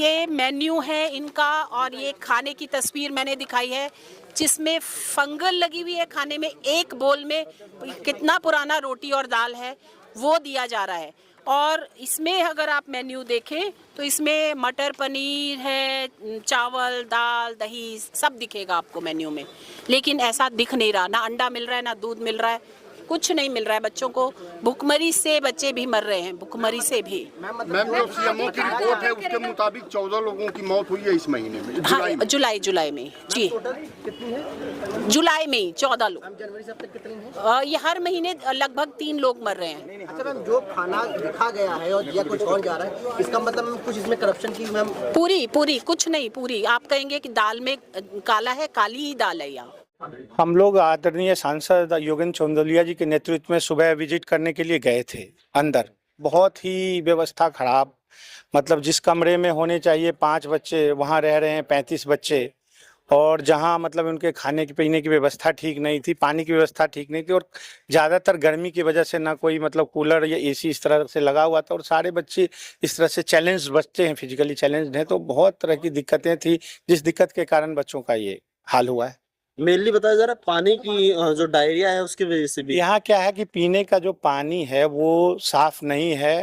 ये मेन्यू है इनका और ये खाने की तस्वीर मैंने दिखाई है जिसमें फंगल लगी हुई है खाने में। एक बोल में कितना पुराना रोटी और दाल है वो दिया जा रहा है। और इसमें अगर आप मेन्यू देखें तो इसमें मटर पनीर है, चावल, दाल, दही सब दिखेगा आपको मेन्यू में। लेकिन ऐसा दिख नहीं रहा, ना अंडा मिल रहा है, ना दूध मिल रहा है, कुछ नहीं मिल रहा है बच्चों को। भूखमरी से बच्चे भी मर रहे हैं, भूखमरी से भी। मैम जो सीएमओ की रिपोर्ट है उसके मुताबिक 14 लोगों की मौत हुई है इस महीने में, जुलाई में जी, जुलाई में 14 लोग। जनवरी से अब तक कितनी है? ये हर महीने लगभग 3 लोग मर रहे हैं। अच्छा मैम, जो खाना लिखा गया है और दिया कुछ और जा रहा है, इसका मतलब मैम कुछ इसमें करप्शन की मैम? पूरी कुछ नहीं, पूरी आप कहेंगे कि दाल में काला है, काली ही दाल है यहाँ। हम लोग आदरणीय सांसद योगेंद्र चौंदलिया जी के नेतृत्व में सुबह विजिट करने के लिए गए थे अंदर। बहुत ही व्यवस्था खराब, मतलब जिस कमरे में होने चाहिए 5 बच्चे वहाँ रह रहे हैं 35 बच्चे। और जहाँ मतलब उनके खाने की पीने की व्यवस्था ठीक नहीं थी, पानी की व्यवस्था ठीक नहीं थी, और ज़्यादातर गर्मी की वजह से ना कोई मतलब कूलर या एसी इस तरह से लगा हुआ था। और सारे बच्चे इस तरह से चैलेंज बच्चे हैं, फिजिकली चैलेंज हैं, तो बहुत तरह की दिक्कतें थी जिस दिक्कत के कारण बच्चों का ये हाल हुआ है। मेनली बताया जा रहा है पानी की जो डायरिया है उसकी वजह से भी। यहाँ क्या है कि पीने का जो पानी है वो साफ नहीं है,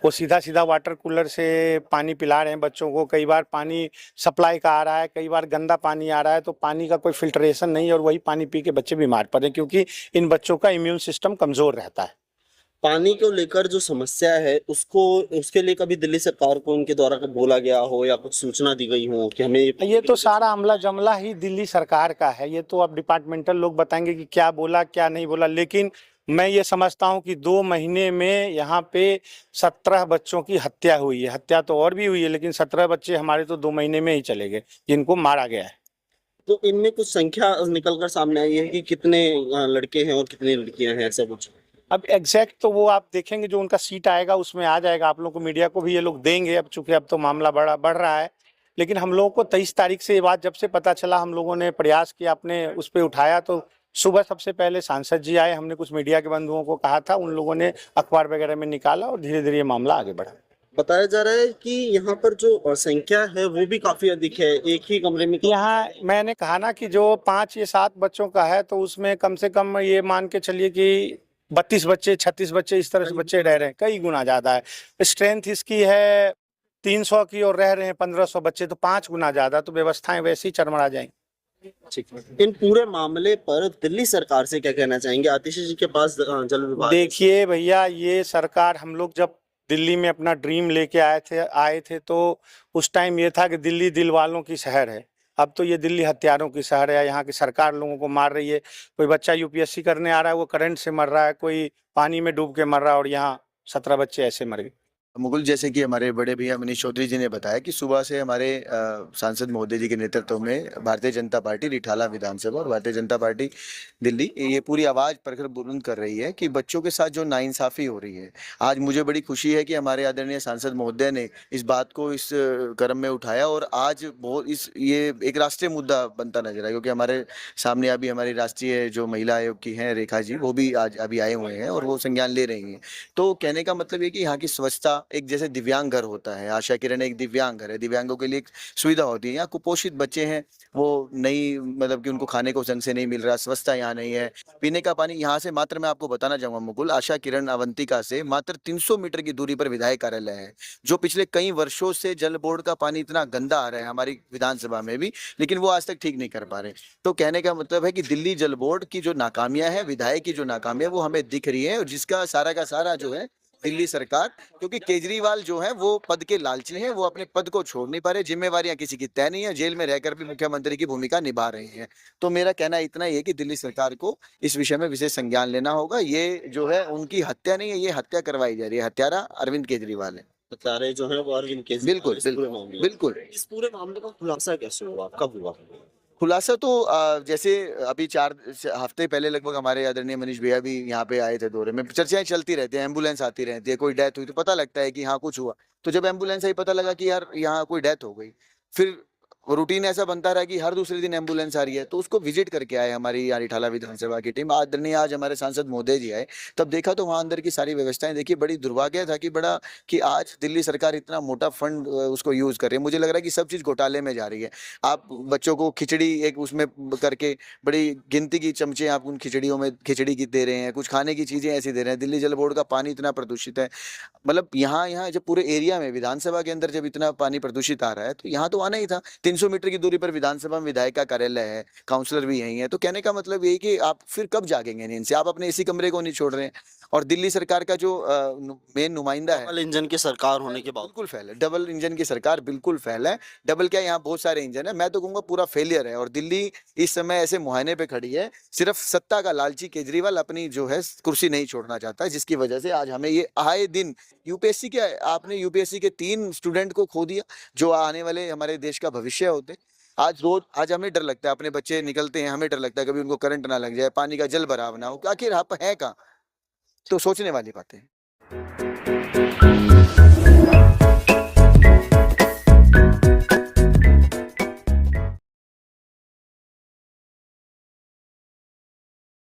वो सीधा वाटर कूलर से पानी पिला रहे हैं बच्चों को। कई बार पानी सप्लाई का आ रहा है, कई बार गंदा पानी आ रहा है, तो पानी का कोई फिल्ट्रेशन नहीं है और वही पानी पी के बच्चे बीमार पड़ रहे हैं, क्योंकि इन बच्चों का इम्यून सिस्टम कमजोर रहता है। पानी को लेकर जो समस्या है उसके लिए कभी दिल्ली सरकार को उनके द्वारा बोला गया हो या कुछ सूचना दी गई हो कि हमें ये तो सारा अमला जमला ही दिल्ली सरकार का है। ये तो अब डिपार्टमेंटल लोग बताएंगे कि क्या बोला क्या नहीं बोला। लेकिन मैं ये समझता हूँ कि 2 महीने में यहाँ पे 17 बच्चों की हत्या हुई है। हत्या तो और भी हुई है, लेकिन 17 बच्चे हमारे तो 2 महीने में ही चले गए जिनको मारा गया है। तो इनमें कुछ संख्या निकल कर सामने आई है कि कितने लड़के हैं और कितनी लड़कियां हैं, ऐसा कुछ? अब एग्जैक्ट तो वो आप देखेंगे, जो उनका सीट आएगा उसमें आ जाएगा। आप लोग को, मीडिया को भी ये लोग देंगे। अब चूंकि अब तो मामला बढ़ रहा है, लेकिन हम लोगों को 23 तारीख से ये बात जब से पता चला, हम लोगों ने प्रयास किया, अपने उस पर उठाया। तो सुबह सबसे पहले सांसद जी आए, हमने कुछ मीडिया के बंधुओं को कहा था, उन लोगों ने अखबार वगैरह में निकाला और धीरे धीरे ये मामला आगे बढ़ा। बताया जा रहा है कि यहाँ पर जो संख्या है वो भी काफी अधिक है, एक ही कमरे में। यहाँ मैंने कहा ना कि जो 5 या 7 बच्चों का है, तो उसमें कम से कम ये मान के चलिए कि 32 बच्चे 36 बच्चे इस तरह से बच्चे रह रहे हैं, कई गुना ज्यादा है। स्ट्रेंथ इसकी है 300 की और रह रहे हैं 1500 बच्चे, तो 5 गुना ज्यादा। तो व्यवस्थाएं वैसी चरमरा जाएंगी। इन पूरे मामले पर दिल्ली सरकार से क्या कहना चाहेंगे? आतिश जी के पास जल विभाग। देखिए भैया, ये सरकार, हम लोग जब दिल्ली में अपना ड्रीम लेके आए थे तो उस टाइम ये था कि दिल्ली दिल वालों की शहर है। अब तो ये दिल्ली हत्यारों की शहर है। यहाँ की सरकार लोगों को मार रही है। कोई बच्चा यूपीएससी करने आ रहा है, वो करंट से मर रहा है, कोई पानी में डूब के मर रहा है, और यहाँ 17 बच्चे ऐसे मर गए। मुकुल, जैसे कि हमारे बड़े भैया मनीष चौधरी जी ने बताया कि सुबह से हमारे सांसद महोदय जी के नेतृत्व में भारतीय जनता पार्टी रिठाला विधानसभा और भारतीय जनता पार्टी दिल्ली ये पूरी आवाज़ प्रखर बुलंद कर रही है कि बच्चों के साथ जो नाइंसाफ़ी हो रही है। आज मुझे बड़ी खुशी है कि हमारे आदरणीय सांसद महोदय ने इस बात को इस क्रम में उठाया, और आज बहुत ये एक राष्ट्रीय मुद्दा बनता नजर आया, क्योंकि हमारे सामने अभी हमारी राष्ट्रीय जो महिला आयोग की हैं रेखा जी, वो भी आज अभी आए हुए हैं और वो संज्ञान ले रही हैं। तो कहने का मतलब ये कि यहाँ की स्वच्छता, एक जैसे दिव्यांग घर होता है, आशा किरण एक दिव्यांग घर है, दिव्यांगों के लिए एक सुविधा होती है। यहाँ कुपोषित बच्चे हैं, वो नहीं, मतलब कि उनको खाने को ढंग से नहीं मिल रहा, स्वच्छता यहाँ नहीं है। पीने का पानी यहाँ से मात्र, मैं आपको बताना चाहूंगा मुकुल, आशा किरण अवंतिका से मात्र 300 मीटर की दूरी पर विधायक कार्यालय है, जो पिछले कई वर्षों से जल बोर्ड का पानी इतना गंदा आ रहा है हमारी विधानसभा में भी, लेकिन वो आज तक ठीक नहीं कर पा रहे। तो कहने का मतलब है कि दिल्ली जल बोर्ड की जो नाकामियां है, विधायक की जो नाकामियां, वो हमें दिख रही है, और जिसका सारा का सारा जो है दिल्ली सरकार, क्योंकि केजरीवाल जो है वो पद के लालची हैं, वो अपने पद को छोड़ नहीं पा रहे, जिम्मेवारियां किसी की तय नहीं है, जेल में रहकर भी मुख्यमंत्री की भूमिका निभा रहे हैं। तो मेरा कहना इतना ही है कि दिल्ली सरकार को इस विषय में विशेष संज्ञान लेना होगा। ये जो है उनकी हत्या नहीं है, ये हत्या करवाई जा रही है। हत्यारा अरविंद केजरीवाल है। हत्यारे जो है वो अरविंद केजरीवाल। बिल्कुल बिल्कुल। इस पूरे मामले का खुलासा कैसे हुआ, कब हुआ? खुलासा तो जैसे अभी 4 हफ्ते पहले लगभग हमारे आदरणीय मनीष भैया भी यहाँ पे आए थे दौरे में। चर्चाएं चलती रहती हैं, एम्बुलेंस आती रहती है, कोई डेथ हुई तो पता लगता है कि हाँ कुछ हुआ। तो जब एम्बुलेंस आई, पता लगा कि यार यहाँ कोई डेथ हो गई। फिर रूटीन ऐसा बनता रहा कि हर दूसरे दिन एम्बुलेंस आ रही है, तो उसको विजिट करके आए हमारी यहाँ रिठाला विधानसभा की टीम। आदरणीय आज हमारे सांसद महोदय जी आए, तब देखा तो वहाँ अंदर की सारी व्यवस्थाएं देखी। बड़ी दुर्भाग्य था कि आज दिल्ली सरकार इतना मोटा फंड उसको यूज कर रही है। मुझे लग रहा है कि सब चीज घोटाले में जा रही है। आप बच्चों को खिचड़ी एक उसमें करके बड़ी गिनती की चमचे आप उन खिचड़ियों में खिचड़ी की दे रहे हैं, कुछ खाने की चीजें ऐसी दे रहे हैं। दिल्ली जल बोर्ड का पानी इतना प्रदूषित है, मतलब यहाँ जब पूरे एरिया में विधानसभा के अंदर जब इतना पानी प्रदूषित आ रहा है तो यहाँ तो आना ही था। 300 मीटर की दूरी पर विधानसभा में विधायक का कार्यालय है, काउंसलर भी यही है। तो कहने का मतलब यही कि आप फिर कब जागेंगे नींद से? आप अपने इसी कमरे को नहीं छोड़ रहे हैं। और दिल्ली सरकार का जो मेन नुमाइंदा है, डबल इंजन की सरकार होने के बाद बिल्कुल फेल है। डबल इंजन की सरकार बिल्कुल फेल है। डबल क्या, यहाँ बहुत सारे इंजन है, मैं तो कहूंगा पूरा फेलियर है। और दिल्ली इस समय ऐसे मुहाने पे खड़ी है, सिर्फ सत्ता का लालची केजरीवाल अपनी जो है कुर्सी नहीं छोड़ना चाहता है, जिसकी वजह से आज हमें ये आए दिन यूपीएससी के आपने यूपीएससी के 3 स्टूडेंट को खो दिया, जो आने वाले हमारे देश का भविष्य होते। आज हमें डर लगता है, अपने बच्चे निकलते हैं, हमें डर लगता है कभी उनको करंट ना लग जाए, पानी का जल भराव ना हो। आखिर आप है कहाँ? तो सोचने वाली बातें हैं।